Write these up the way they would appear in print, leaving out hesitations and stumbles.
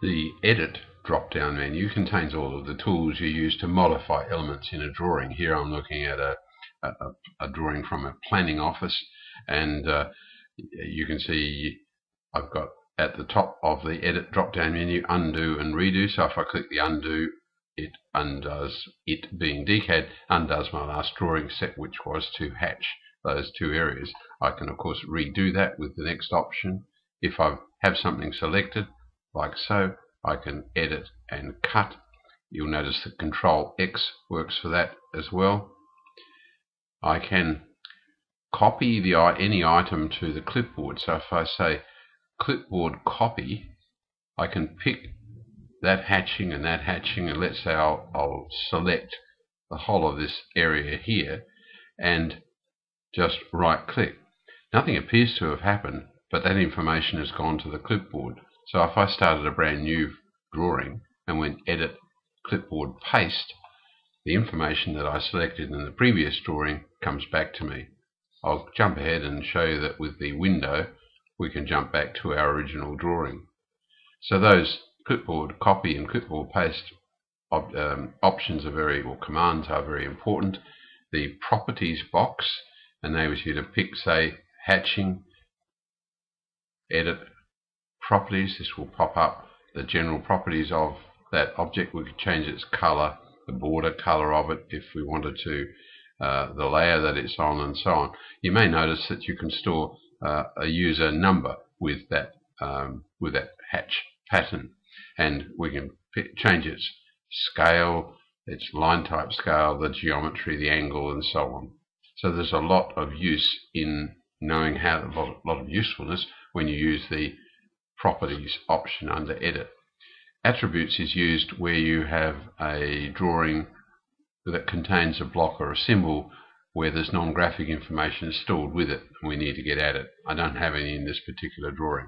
The Edit drop-down menu contains all of the tools you use to modify elements in a drawing. Here I'm looking at a drawing from a planning office, and you can see I've got at the top of the Edit drop-down menu undo and redo. So if I click the undo, it undoes, it being dCAD, undoes my last drawing set, which was to hatch those two areas. I can of course redo that with the next option. If I have something selected like so, I can edit and cut. You'll notice that Control X works for that as well. I can copy any item to the clipboard. So if I say clipboard copy, I can pick that hatching and that hatching, and let's say I'll select the whole of this area here and just right click. Nothing appears to have happened, but that information has gone to the clipboard. So if I started a brand new drawing and went Edit, Clipboard, Paste, the information that I selected in the previous drawing comes back to me. I'll jump ahead and show you that with the window we can jump back to our original drawing. So those clipboard copy and clipboard paste options or commands are very important. The properties box enables you to pick, say, hatching, edit properties. This will pop up the general properties of that object. We could change its color, the border color of it if we wanted to, the layer that it's on, and so on. You may notice that you can store a user number with that hatch pattern, and we can change its scale, its line type scale, the geometry, the angle, and so on. So there's a lot of use in knowing a lot of usefulness when you use the properties option under Edit. Attributes is used where you have a drawing that contains a block or a symbol where there's non-graphic information stored with it and we need to get at it. I don't have any in this particular drawing.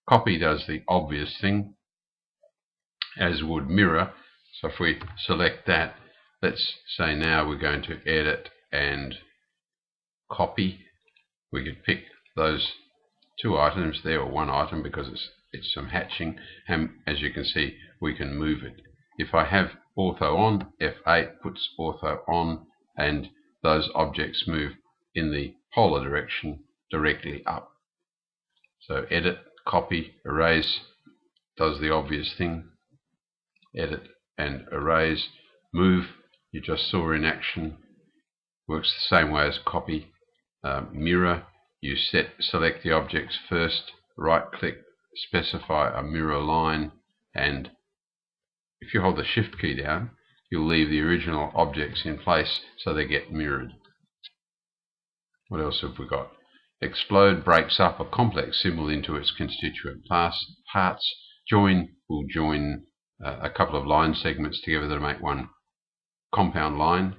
Copy does the obvious thing, as would mirror. So if we select that, let's say now we're going to edit and copy. We could pick those two items there, or one item, because it's some hatching, and as you can see we can move it. If I have ortho on, F8 puts ortho on, and those objects move in the polar direction directly up. So edit, copy, erase does the obvious thing. Edit and erase. Move, you just saw in action, works the same way as copy. Mirror, you select the objects first, right click, specify a mirror line, and if you hold the Shift key down, you'll leave the original objects in place so they get mirrored. What else have we got? Explode breaks up a complex symbol into its constituent parts. Join will join a couple of line segments together to make one compound line.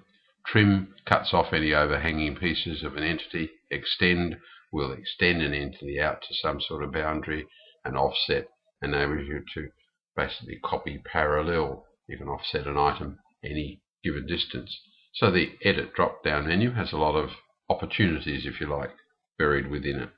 Trim cuts off any overhanging pieces of an entity. Extend will extend an entity out to some sort of boundary. And offset enables you to basically copy parallel. You can offset an item any given distance. So the Edit drop-down menu has a lot of opportunities, if you like, buried within it.